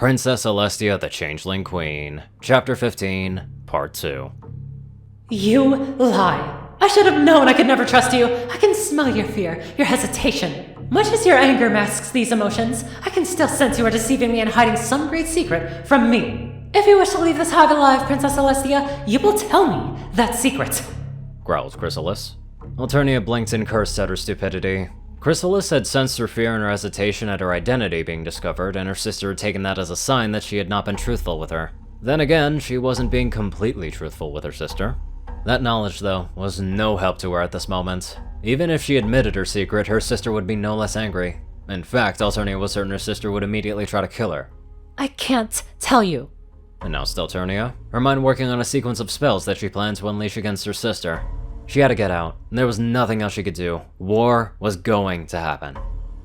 Princess Celestia, the Changeling Queen. Chapter 15, Part 2. You lie. I should have known I could never trust you. I can smell your fear, your hesitation. Much as your anger masks these emotions, I can still sense you are deceiving me and hiding some great secret from me. If you wish to leave this hive alive, Princess Celestia, you will tell me that secret. Growled Chrysalis. Alternia blinked and cursed at her stupidity. Chrysalis had sensed her fear and her hesitation at her identity being discovered, and her sister had taken that as a sign that she had not been truthful with her. Then again, she wasn't being completely truthful with her sister. That knowledge, though, was no help to her at this moment. Even if she admitted her secret, her sister would be no less angry. In fact, Alternia was certain her sister would immediately try to kill her. I can't tell you, Announced Alternia, her mind working on a sequence of spells that she planned to unleash against her sister. She had to get out, and there was nothing else she could do. War was going to happen.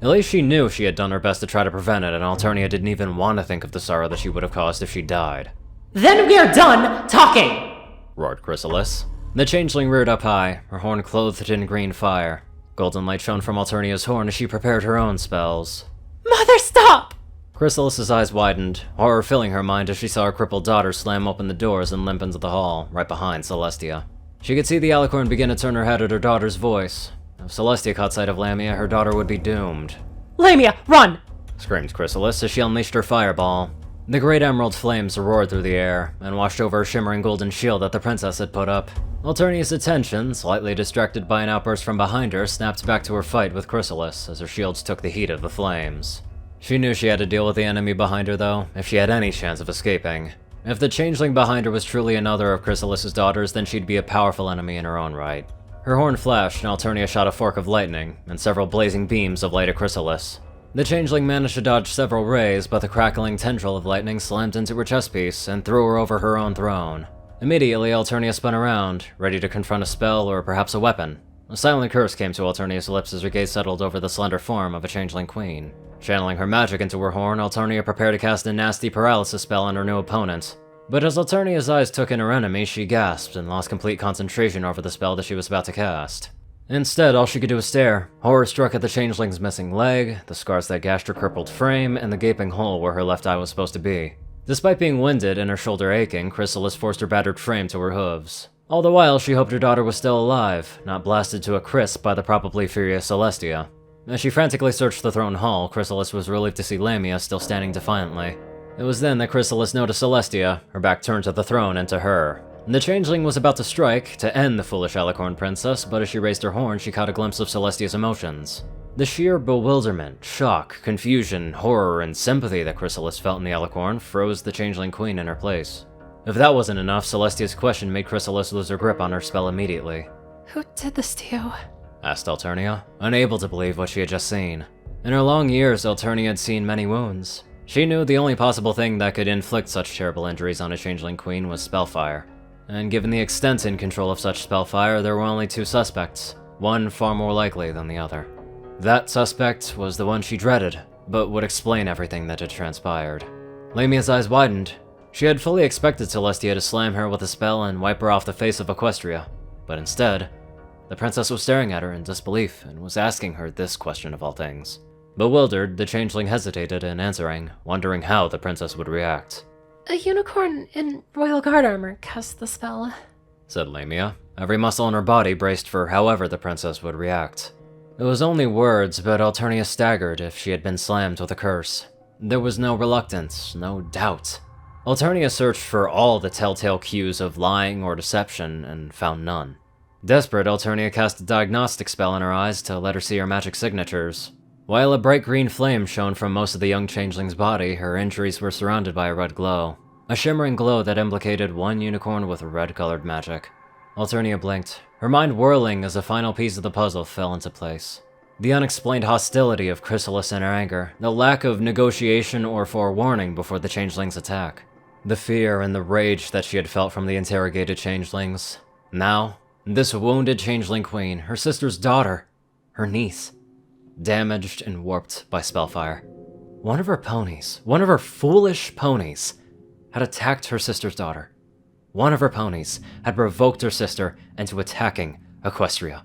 At least she knew she had done her best to try to prevent it, and Alternia didn't even want to think of the sorrow that she would have caused if she died. Then we are done talking! Roared Chrysalis. The changeling reared up high, her horn clothed in green fire. Golden light shone from Alternia's horn as she prepared her own spells. Mother, stop! Chrysalis's eyes widened, horror filling her mind as she saw her crippled daughter slam open the doors and limp into the hall, right behind Celestia. She could see the alicorn begin to turn her head at her daughter's voice. If Celestia caught sight of Lamia, her daughter would be doomed. Lamia, run! Screamed Chrysalis as she unleashed her fireball. The great emerald flames roared through the air, and washed over a shimmering golden shield that the princess had put up. Alternia's attention, slightly distracted by an outburst from behind her, snapped back to her fight with Chrysalis as her shields took the heat of the flames. She knew she had to deal with the enemy behind her, though, if she had any chance of escaping. If the changeling behind her was truly another of Chrysalis's daughters, then she'd be a powerful enemy in her own right. Her horn flashed, and Alternia shot a fork of lightning, and several blazing beams of light at Chrysalis. The changeling managed to dodge several rays, but the crackling tendril of lightning slammed into her chest piece and threw her over her own throne. Immediately, Alternia spun around, ready to confront a spell or perhaps a weapon. A silent curse came to Alternia's lips as her gaze settled over the slender form of a changeling queen. Channeling her magic into her horn, Alternia prepared to cast a nasty paralysis spell on her new opponent. But as Alternia's eyes took in her enemy, she gasped and lost complete concentration over the spell that she was about to cast. Instead, all she could do was stare. Horror struck at the changeling's missing leg, the scars that gashed her crippled frame, and the gaping hole where her left eye was supposed to be. Despite being winded and her shoulder aching, Chrysalis forced her battered frame to her hooves. All the while, she hoped her daughter was still alive, not blasted to a crisp by the probably furious Celestia. As she frantically searched the throne hall, Chrysalis was relieved to see Lamia still standing defiantly. It was then that Chrysalis noticed Celestia, her back turned to the throne and to her. The changeling was about to strike, to end the foolish alicorn princess, but as she raised her horn, she caught a glimpse of Celestia's emotions. The sheer bewilderment, shock, confusion, horror, and sympathy that Chrysalis felt in the alicorn froze the changeling queen in her place. If that wasn't enough, Celestia's question made Chrysalis lose her grip on her spell immediately. Who did this to you? Asked Alternia, unable to believe what she had just seen. In her long years, Alternia had seen many wounds. She knew the only possible thing that could inflict such terrible injuries on a changeling queen was spellfire. And given the extent and control of such spellfire, there were only two suspects, one far more likely than the other. That suspect was the one she dreaded, but would explain everything that had transpired. Lamia's eyes widened. She had fully expected Celestia to slam her with a spell and wipe her off the face of Equestria, but instead, the princess was staring at her in disbelief and was asking her this question of all things. Bewildered, the changeling hesitated in answering, wondering how the princess would react. A unicorn in royal guard armor cast the spell, said Lamia. Every muscle in her body braced for however the princess would react. It was only words, but Alternia staggered if she had been slammed with a curse. There was no reluctance, no doubt. Alternia searched for all the telltale cues of lying or deception and found none. Desperate, Alternia cast a diagnostic spell in her eyes to let her see her magic signatures. While a bright green flame shone from most of the young changeling's body, her injuries were surrounded by a red glow. A shimmering glow that implicated one unicorn with red-colored magic. Alternia blinked, her mind whirling as the final piece of the puzzle fell into place. The unexplained hostility of Chrysalis and her anger, the lack of negotiation or forewarning before the changeling's attack. The fear and the rage that she had felt from the interrogated changelings. Now, this wounded changeling queen, her sister's daughter, her niece, damaged and warped by spellfire. One of her ponies, one of her foolish ponies, had attacked her sister's daughter. One of her ponies had provoked her sister into attacking Equestria.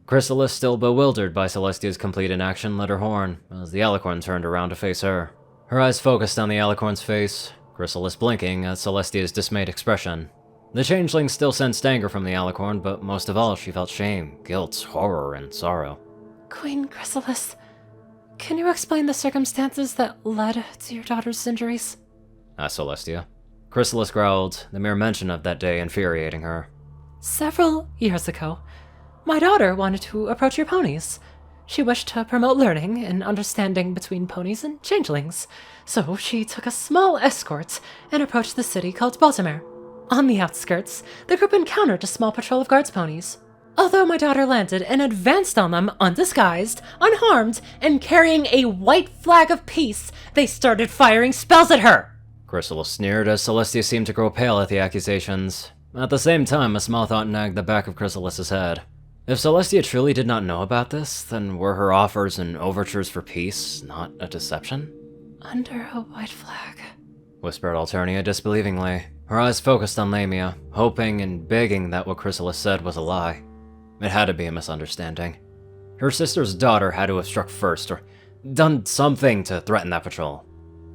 Chrysalis, still bewildered by Celestia's complete inaction, lit her horn as the alicorn turned around to face her. Her eyes focused on the Alicorn's face, Chrysalis blinking at Celestia's dismayed expression. The Changeling still sensed anger from the Alicorn, but most of all she felt shame, guilt, horror, and sorrow. Queen Chrysalis, can you explain the circumstances that led to your daughter's injuries? Asked Celestia. Chrysalis growled, the mere mention of that day infuriating her. Several years ago, my daughter wanted to approach your ponies. She wished to promote learning and understanding between ponies and changelings, so she took a small escort and approached the city called Baltimore. On the outskirts, the group encountered a small patrol of guards ponies. Although my daughter landed and advanced on them undisguised, unharmed, and carrying a white flag of peace, they started firing spells at her. Chrysalis sneered as Celestia seemed to grow pale at the accusations. At the same time, a small thought nagged the back of Chrysalis's head. If Celestia truly did not know about this, then were her offers and overtures for peace not a deception? Under a white flag, Whispered Alternia disbelievingly, her eyes focused on Lamia, hoping and begging that what Chrysalis said was a lie. It had to be a misunderstanding. Her sister's daughter had to have struck first, or done something to threaten that patrol.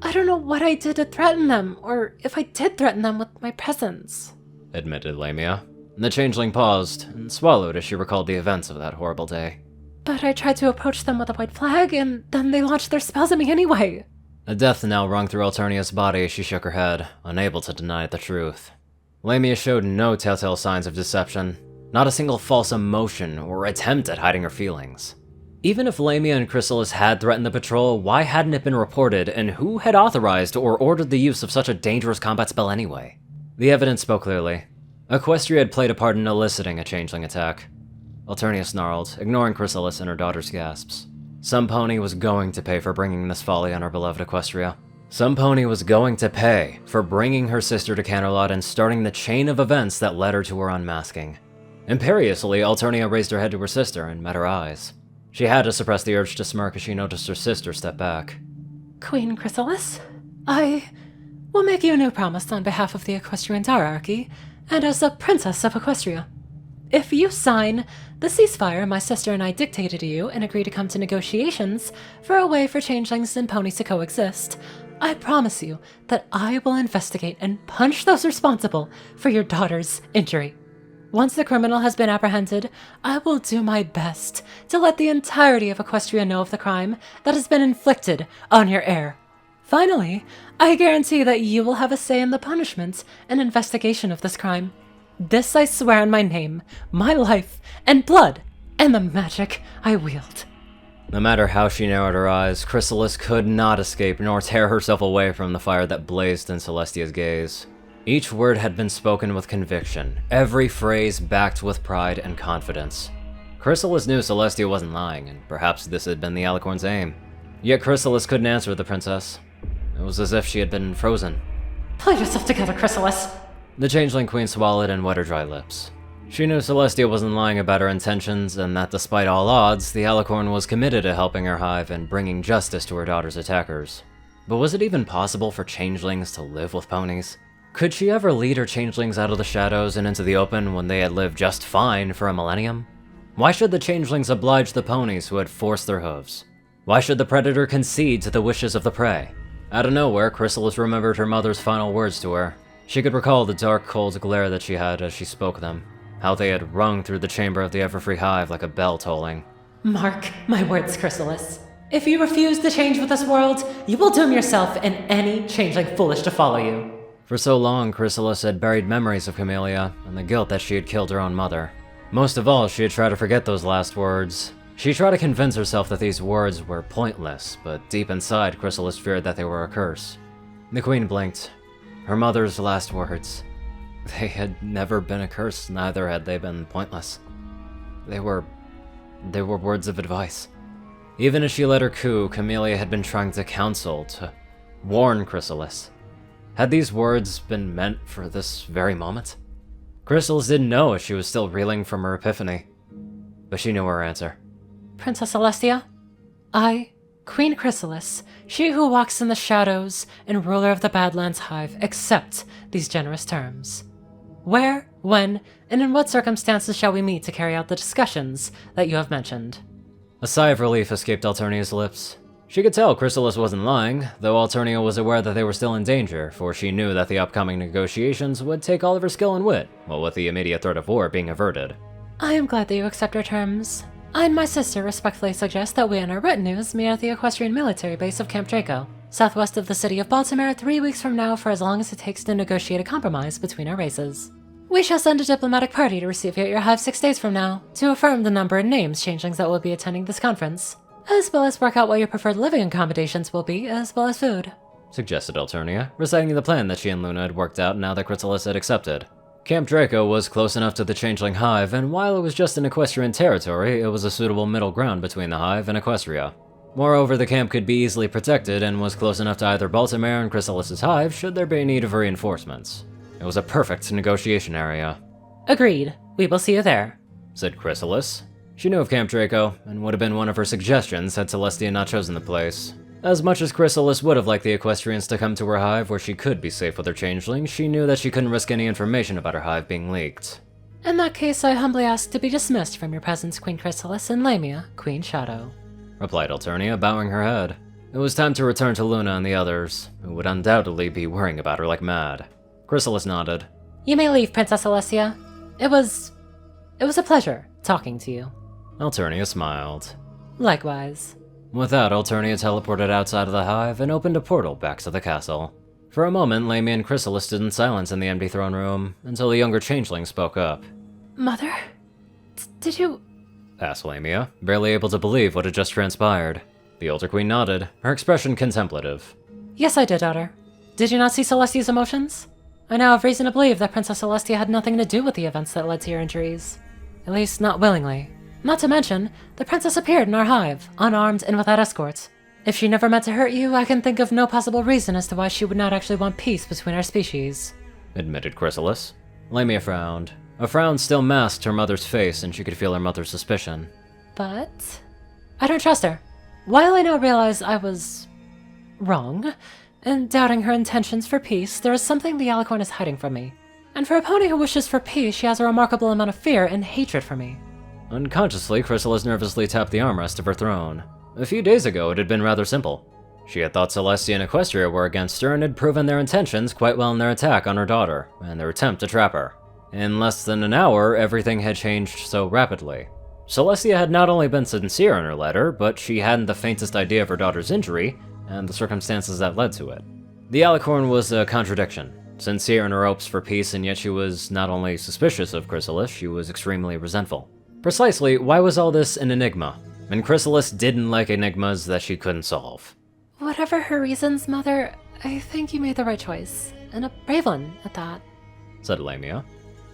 I don't know what I did to threaten them, or if I did threaten them with my presence, Admitted Lamia. The Changeling paused and swallowed as she recalled the events of that horrible day. But I tried to approach them with a white flag, and then they launched their spells at me anyway. A death knell rung through Alternia's body as she shook her head, unable to deny the truth. Lamia showed no telltale signs of deception, not a single false emotion or attempt at hiding her feelings. Even if Lamia and Chrysalis had threatened the patrol, why hadn't it been reported, and who had authorized or ordered the use of such a dangerous combat spell anyway? The evidence spoke clearly. Equestria had played a part in eliciting a changeling attack. Alternia snarled, ignoring Chrysalis and her daughter's gasps. Some pony was going to pay for bringing this folly on our beloved Equestria. Some pony was going to pay for bringing her sister to Canterlot and starting the chain of events that led her to her unmasking. Imperiously, Alternia raised her head to her sister and met her eyes. She had to suppress the urge to smirk as she noticed her sister step back. Queen Chrysalis, I will make you a new promise on behalf of the Equestrian hierarchy, and as a princess of Equestria. If you sign the ceasefire my sister and I dictated to you and agree to come to negotiations for a way for changelings and ponies to coexist, I promise you that I will investigate and punish those responsible for your daughter's injury. Once the criminal has been apprehended, I will do my best to let the entirety of Equestria know of the crime that has been inflicted on your heir. Finally, I guarantee that you will have a say in the punishment and investigation of this crime. This I swear on my name, my life, and blood, and the magic I wield. No matter how she narrowed her eyes, Chrysalis could not escape nor tear herself away from the fire that blazed in Celestia's gaze. Each word had been spoken with conviction, every phrase backed with pride and confidence. Chrysalis knew Celestia wasn't lying, and perhaps this had been the Alicorn's aim. Yet Chrysalis couldn't answer the princess. It was as if she had been frozen. Pull yourself together, Chrysalis. The Changeling Queen swallowed and wet her dry lips. She knew Celestia wasn't lying about her intentions, and that despite all odds, the Alicorn was committed to helping her hive and bringing justice to her daughter's attackers. But was it even possible for changelings to live with ponies? Could she ever lead her changelings out of the shadows and into the open when they had lived just fine for a millennium? Why should the changelings oblige the ponies who had forced their hooves? Why should the predator concede to the wishes of the prey? Out of nowhere, Chrysalis remembered her mother's final words to her. She could recall the dark, cold glare that she had as she spoke them, how they had rung through the chamber of the Everfree Hive like a bell tolling. Mark my words, Chrysalis. If you refuse to change with this world, you will doom yourself and any changeling foolish to follow you. For so long, Chrysalis had buried memories of Camellia and the guilt that she had killed her own mother. Most of all, she had tried to forget those last words. She tried to convince herself that these words were pointless, but deep inside, Chrysalis feared that they were a curse. The Queen blinked. Her mother's last words. They had never been a curse, neither had they been pointless. They were words of advice. Even as she let her coup, Camellia had been trying to counsel, to warn Chrysalis. Had these words been meant for this very moment? Chrysalis didn't know if she was still reeling from her epiphany, but she knew her answer. Princess Celestia, I, Queen Chrysalis, she who walks in the shadows and ruler of the Badlands Hive, accept these generous terms. Where, when, and in what circumstances shall we meet to carry out the discussions that you have mentioned? A sigh of relief escaped Alternia's lips. She could tell Chrysalis wasn't lying, though Alternia was aware that they were still in danger, for she knew that the upcoming negotiations would take all of her skill and wit, while with the immediate threat of war being averted. I am glad that you accept our terms. I and my sister respectfully suggest that we and our retinues meet at the equestrian military base of Camp Draco, southwest of the city of Baltimore 3 weeks from now for as long as it takes to negotiate a compromise between our races. We shall send a diplomatic party to receive you at your hive 6 days from now, to affirm the number and names changelings that will be attending this conference, as well as work out what your preferred living accommodations will be, as well as food, suggested Alternia, reciting the plan that she and Luna had worked out now that Chrysalis had accepted. Camp Draco was close enough to the Changeling Hive, and while it was just an equestrian territory, it was a suitable middle ground between the Hive and Equestria. Moreover, the camp could be easily protected and was close enough to either Baltimore and Chrysalis's Hive should there be a need of reinforcements. It was a perfect negotiation area. Agreed. We will see you there, said Chrysalis. She knew of Camp Draco, and would have been one of her suggestions had Celestia not chosen the place. As much as Chrysalis would have liked the Equestrians to come to her hive where she could be safe with her changeling, she knew that she couldn't risk any information about her hive being leaked. In that case, I humbly ask to be dismissed from your presence, Queen Chrysalis, and Lamia, Queen Shadow, replied Alternia, bowing her head. It was time to return to Luna and the others, who would undoubtedly be worrying about her like mad. Chrysalis nodded. You may leave, Princess Celestia. It was a pleasure talking to you. Alternia smiled. Likewise. With that, Alternia teleported outside of the hive and opened a portal back to the castle. For a moment, Lamia and Chrysalis stood in silence in the empty throne room, until the younger changeling spoke up. Mother? Did you... asked Lamia, barely able to believe what had just transpired. The older queen nodded, her expression contemplative. Yes, I did, daughter. Did you not see Celestia's emotions? I now have reason to believe that Princess Celestia had nothing to do with the events that led to your injuries. At least, not willingly. Not to mention, the princess appeared in our hive, unarmed and without escorts. If she never meant to hurt you, I can think of no possible reason as to why she would not actually want peace between our species, admitted Chrysalis. Lamia frowned. A frown still masked her mother's face, and she could feel her mother's suspicion. But... I don't trust her. While I now realize I was... wrong, in doubting her intentions for peace, there is something the Alicorn is hiding from me. And for a pony who wishes for peace, she has a remarkable amount of fear and hatred for me. Unconsciously, Chrysalis nervously tapped the armrest of her throne. A few days ago, it had been rather simple. She had thought Celestia and Equestria were against her and had proven their intentions quite well in their attack on her daughter, and their attempt to trap her. In less than an hour, everything had changed so rapidly. Celestia had not only been sincere in her letter, but she hadn't the faintest idea of her daughter's injury, and the circumstances that led to it. The Alicorn was a contradiction. Sincere in her hopes for peace, and yet she was not only suspicious of Chrysalis, she was extremely resentful. Precisely, why was all this an enigma? And Chrysalis didn't like enigmas that she couldn't solve. Whatever her reasons, Mother, I think you made the right choice. And a brave one, at that, said Lamia.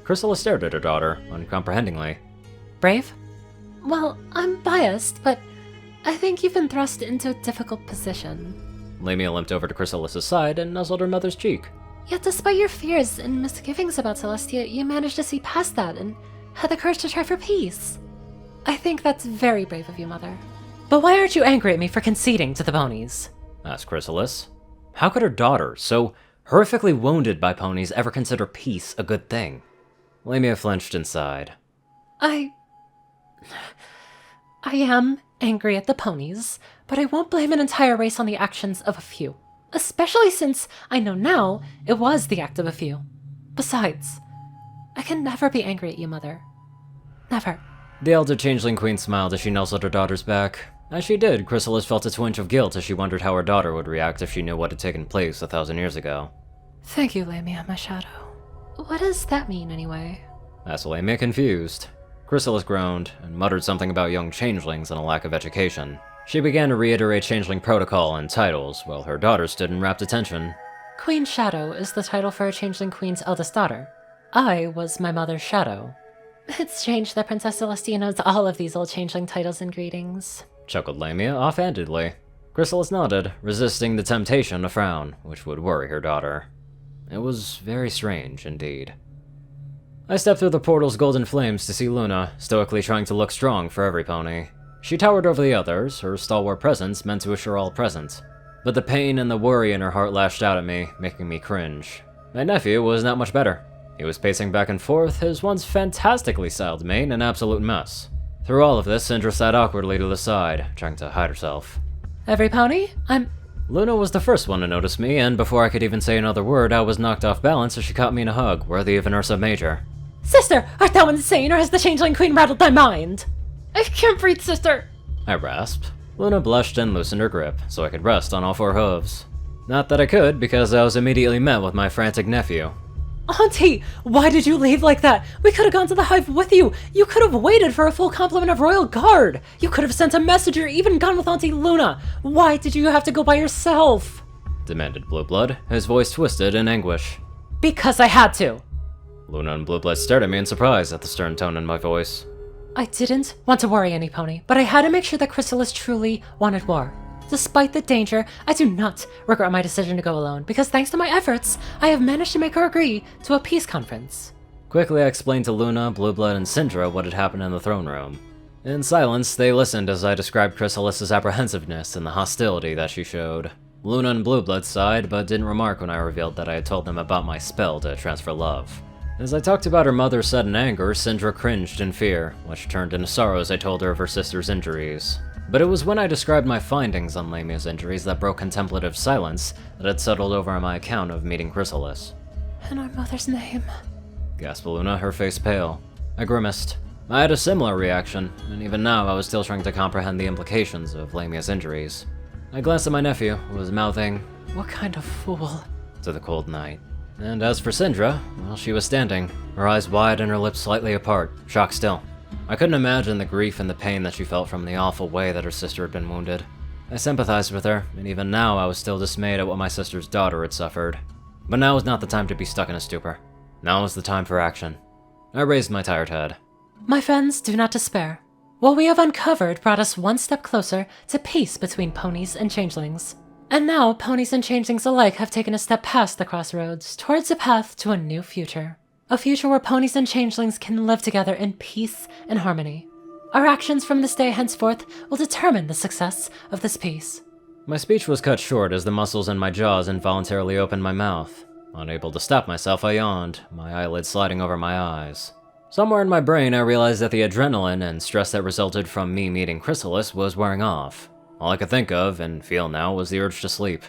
Chrysalis stared at her daughter, uncomprehendingly. Brave? Well, I'm biased, but I think you've been thrust into a difficult position. Lamia limped over to Chrysalis' side and nuzzled her mother's cheek. Yet despite your fears and misgivings about Celestia, you managed to see past that and had the courage to try for peace. I think that's very brave of you, Mother. But why aren't you angry at me for conceding to the ponies? Asked Chrysalis. How could her daughter, so horrifically wounded by ponies, ever consider peace a good thing? Lamia flinched and sighed. I am angry at the ponies, but I won't blame an entire race on the actions of a few. Especially since I know now it was the act of a few. Besides, I can never be angry at you, Mother. Never. The elder changeling queen smiled as she nuzzled her daughter's back. As she did, Chrysalis felt a twinge of guilt as she wondered how her daughter would react if she knew what had taken place 1,000 years ago. Thank you, Lamia, my shadow. What does that mean, anyway? Asked Lamia, confused. Chrysalis groaned and muttered something about young changelings and a lack of education. She began to reiterate changeling protocol and titles, while her daughter stood in rapt attention. Queen Shadow is the title for a changeling queen's eldest daughter. I was my mother's shadow. It's strange that Princess Celestia knows all of these old changeling titles and greetings, chuckled Lamia offhandedly. Chrysalis nodded, resisting the temptation to frown, which would worry her daughter. It was very strange indeed. I stepped through the portal's golden flames to see Luna, stoically trying to look strong for every pony. She towered over the others, her stalwart presence meant to assure all present. But the pain and the worry in her heart lashed out at me, making me cringe. My nephew was not much better. He was pacing back and forth, his once fantastically styled mane an absolute mess. Through all of this, Syndra sat awkwardly to the side, trying to hide herself. Every pony? Luna was the first one to notice me, and before I could even say another word, I was knocked off balance as she caught me in a hug, worthy of an Ursa Major. Sister, art thou insane, or has the Changeling Queen rattled thy mind? I can't breathe, sister! I rasped. Luna blushed and loosened her grip, so I could rest on all four hooves. Not that I could, because I was immediately met with my frantic nephew. Auntie, why did you leave like that? We could have gone to the hive with you. You could have waited for a full complement of royal guard. You could have sent a messenger, even gone with Auntie Luna. Why did you have to go by yourself? Demanded Blueblood, his voice twisted in anguish. Because I had to. Luna and Blueblood stared at me in surprise at the stern tone in my voice. I didn't want to worry any pony, but I had to make sure that Chrysalis truly wanted war. Despite the danger, I do not regret my decision to go alone, because thanks to my efforts, I have managed to make her agree to a peace conference. Quickly I explained to Luna, Blueblood, and Syndra what had happened in the throne room. In silence, they listened as I described Chrysalis's apprehensiveness and the hostility that she showed. Luna and Blueblood sighed, but didn't remark when I revealed that I had told them about my spell to transfer love. As I talked about her mother's sudden anger, Syndra cringed in fear, which turned into sorrow as I told her of her sister's injuries. But it was when I described my findings on Lamia's injuries that broke contemplative silence that had settled over my account of meeting Chrysalis. In our mother's name, gasped Luna, her face pale. I grimaced. I had a similar reaction, and even now I was still trying to comprehend the implications of Lamia's injuries. I glanced at my nephew, who was mouthing, "What kind of fool?" to the cold night. And as for Syndra, well, she was standing, her eyes wide and her lips slightly apart, shocked still. I couldn't imagine the grief and the pain that she felt from the awful way that her sister had been wounded. I sympathized with her, and even now I was still dismayed at what my sister's daughter had suffered. But now was not the time to be stuck in a stupor. Now was the time for action. I raised my tired head. My friends, do not despair. What we have uncovered brought us one step closer to peace between ponies and changelings. And now, ponies and changelings alike have taken a step past the crossroads, towards a path to a new future. A future where ponies and changelings can live together in peace and harmony. Our actions from this day henceforth will determine the success of this peace. My speech was cut short as the muscles in my jaws involuntarily opened my mouth. Unable to stop myself, I yawned, my eyelids sliding over my eyes. Somewhere in my brain, I realized that the adrenaline and stress that resulted from me meeting Chrysalis was wearing off. All I could think of and feel now was the urge to sleep.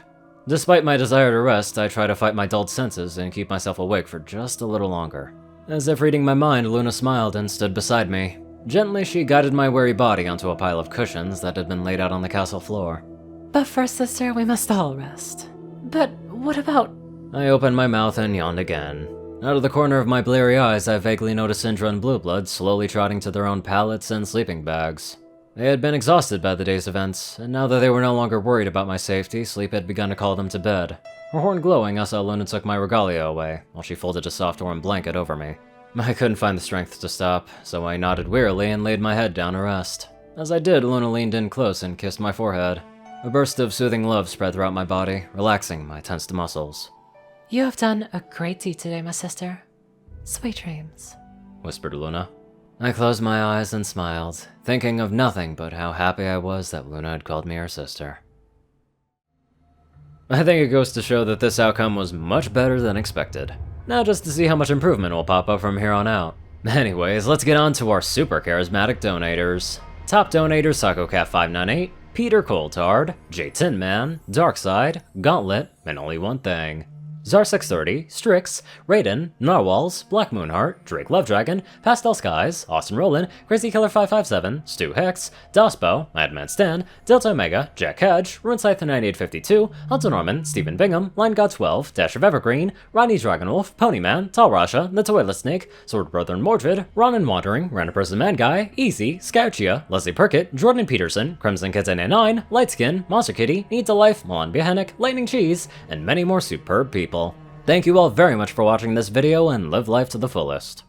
Despite my desire to rest, I tried to fight my dulled senses and keep myself awake for just a little longer. As if reading my mind, Luna smiled and stood beside me. Gently, she guided my weary body onto a pile of cushions that had been laid out on the castle floor. But first, sister, we must all rest. But what about... I opened my mouth and yawned again. Out of the corner of my bleary eyes, I vaguely noticed Syndra and Blueblood slowly trotting to their own pallets and sleeping bags. They had been exhausted by the day's events, and now that they were no longer worried about my safety, sleep had begun to call them to bed. Her horn glowing, I saw Luna took my regalia away, while she folded a soft warm blanket over me. I couldn't find the strength to stop, so I nodded wearily and laid my head down to rest. As I did, Luna leaned in close and kissed my forehead. A burst of soothing love spread throughout my body, relaxing my tensed muscles. You have done a great deed today, my sister. Sweet dreams, whispered Luna. I closed my eyes and smiled, thinking of nothing but how happy I was that Luna had called me her sister. I think it goes to show that this outcome was much better than expected. Now just to see how much improvement will pop up from here on out. Anyways, let's get on to our super charismatic donators. Top donators: SakoCat598, Peter Coulthard, J Tinman, Darkside, Gauntlet, and Only One Thing. Zar630, Strix, Raiden, Narwhals, Black Moonheart, Drake Lovedragon, Pastel Skies, Austin Rowland, Crazy Killer 557, Stu Hex, Dospo, Madman Stan, Delta Omega, Jack Hedge, Runescythe 9852, Hunter Norman, Stephen Bingham, Line God 12, Dash of Evergreen, Ronnie Dragonwolf, Ponyman, Tall Rasha, The Toilet Snake, Sword Brother and Mordred, Ronan Wandering, Random Person Man Guy, Easy, Scouchia, Leslie Perkett, Jordan Peterson, Crimson Kitten 9, Lightskin, Monster Kitty, Need to Life, Milan Biahanek, Lightning Cheese, and many more superb people. Thank you all very much for watching this video, and live life to the fullest.